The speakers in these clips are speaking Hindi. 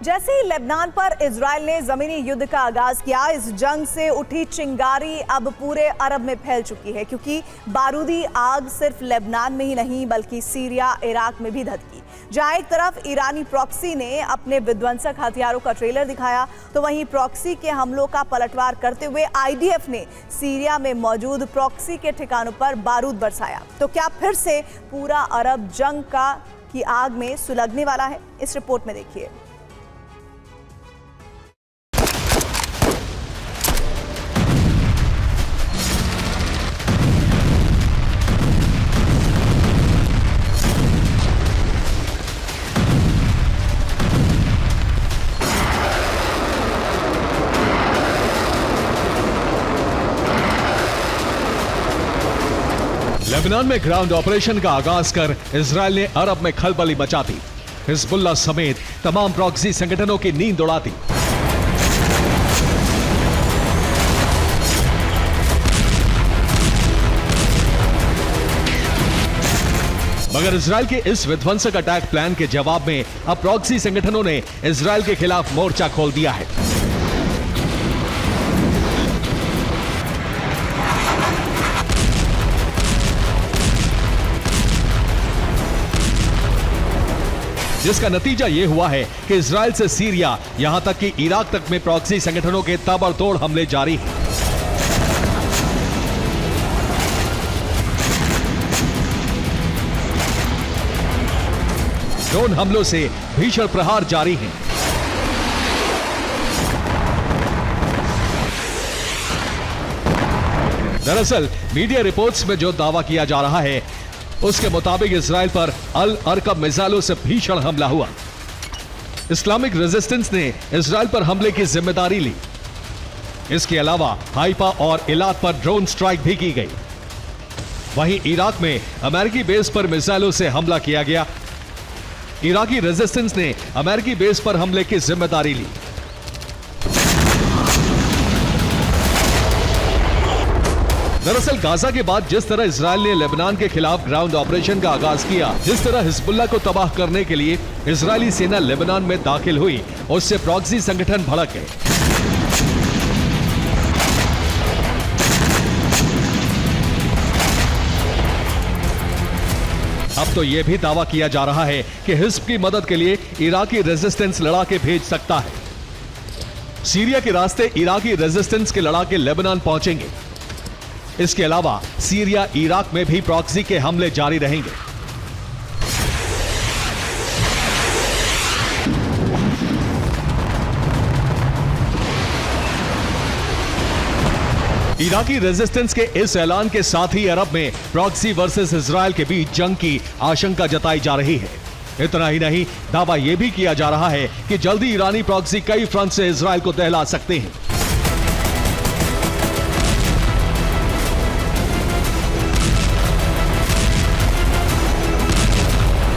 जैसे ही लेबनान पर इजराइल ने जमीनी युद्ध का आगाज किया, इस जंग से उठी चिंगारी अब पूरे अरब में फैल चुकी है, क्योंकि बारूदी आग सिर्फ लेबनान में ही नहीं बल्कि सीरिया, इराक में भी धधकी। जहां एक तरफ ईरानी प्रॉक्सी ने अपने विध्वंसक हथियारों का ट्रेलर दिखाया, तो वहीं प्रॉक्सी के हमलों का पलटवार करते हुए आईडीएफ ने सीरिया में मौजूद प्रॉक्सी के ठिकानों पर बारूद बरसाया। तो क्या फिर से पूरा अरब जंग की आग में सुलगने वाला है? इस रिपोर्ट में देखिए। लेबनान में ग्राउंड ऑपरेशन का आगाज कर इजराइल ने अरब में खलबली मचा दी। हिजबुल्लाह समेत तमाम प्रॉक्सी संगठनों की नींद उड़ा दी। मगर इजराइल के इस विध्वंसक अटैक प्लान के जवाब में अब प्रॉक्सी संगठनों ने इजराइल के खिलाफ मोर्चा खोल दिया है। जिसका नतीजा यह हुआ है कि इजराइल से सीरिया, यहां तक कि इराक तक में प्रॉक्सी संगठनों के ताबड़तोड़ हमले जारी हैं। ड्रोन हमलों से भीषण प्रहार जारी हैं। दरअसल मीडिया रिपोर्ट्स में जो दावा किया जा रहा है उसके मुताबिक इजराइल पर अल अरकब मिसाइलों से भीषण हमला हुआ। इस्लामिक रेजिस्टेंस ने इजराइल पर हमले की जिम्मेदारी ली। इसके अलावा हाइफा और इलात पर ड्रोन स्ट्राइक भी की गई। वहीं इराक में अमेरिकी बेस पर मिसाइलों से हमला किया गया। इराकी रेजिस्टेंस ने अमेरिकी बेस पर हमले की जिम्मेदारी ली। दरअसल गाजा के बाद जिस तरह इजराइल ने लेबनान के खिलाफ ग्राउंड ऑपरेशन का आगाज किया, जिस तरह हिजबुल्लाह को तबाह करने के लिए इजरायली सेना लेबनान में दाखिल हुई, उससे प्रॉक्सी संगठन भड़क गए। अब तो यह भी दावा किया जा रहा है कि हिज्ब की मदद के लिए इराकी रेजिस्टेंस लड़ाके भेज सकता है। सीरिया के रास्ते इराकी रेजिस्टेंस के लड़ाके लेबनान पहुंचेंगे। इसके अलावा सीरिया, इराक में भी प्रॉक्सी के हमले जारी रहेंगे। इराकी रेजिस्टेंस के इस ऐलान के साथ ही अरब में प्रॉक्सी वर्सेस इजराइल के बीच जंग की आशंका जताई जा रही है। इतना ही नहीं, दावा यह भी किया जा रहा है कि जल्दी ईरानी प्रॉक्सी कई फ्रंट से इजराइल को दहला सकते हैं।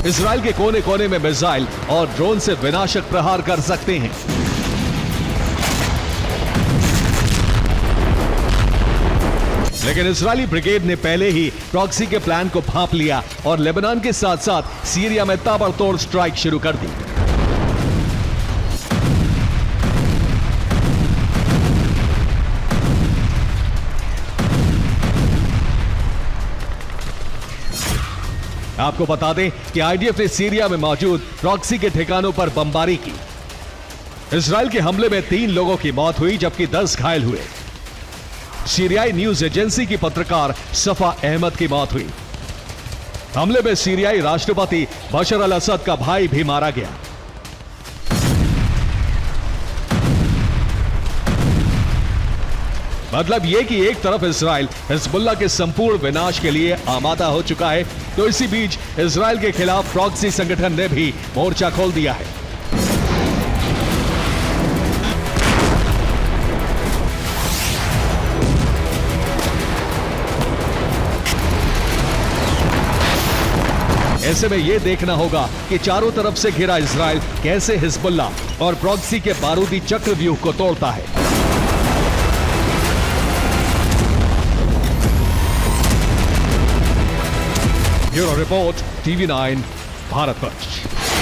इजराइल के कोने कोने में मिसाइल और ड्रोन से विनाशक प्रहार कर सकते हैं। लेकिन इजरायली ब्रिगेड ने पहले ही प्रॉक्सी के प्लान को भांप लिया और लेबनान के साथ साथ सीरिया में ताबड़तोड़ स्ट्राइक शुरू कर दी। आपको बता दें कि आईडीएफ ने सीरिया में मौजूद प्रॉक्सी के ठिकानों पर बमबारी की। इजराइल के हमले में 3 लोगों की मौत हुई जबकि 10 घायल हुए। सीरियाई न्यूज एजेंसी की पत्रकार सफा अहमद की मौत हुई। हमले में सीरियाई राष्ट्रपति बशर अल असद का भाई भी मारा गया। मतलब यह कि एक तरफ इजराइल हिजबुल्लाह के संपूर्ण विनाश के लिए आमादा हो चुका है, तो इसी बीच इजराइल के खिलाफ प्रॉक्सी संगठन ने भी मोर्चा खोल दिया है। ऐसे में यह देखना होगा कि चारों तरफ से घिरा इजराइल कैसे हिजबुल्लाह और प्रॉक्सी के बारूदी चक्रव्यूह को तोड़ता है। Bureau report, TV9 Bharatvarsh.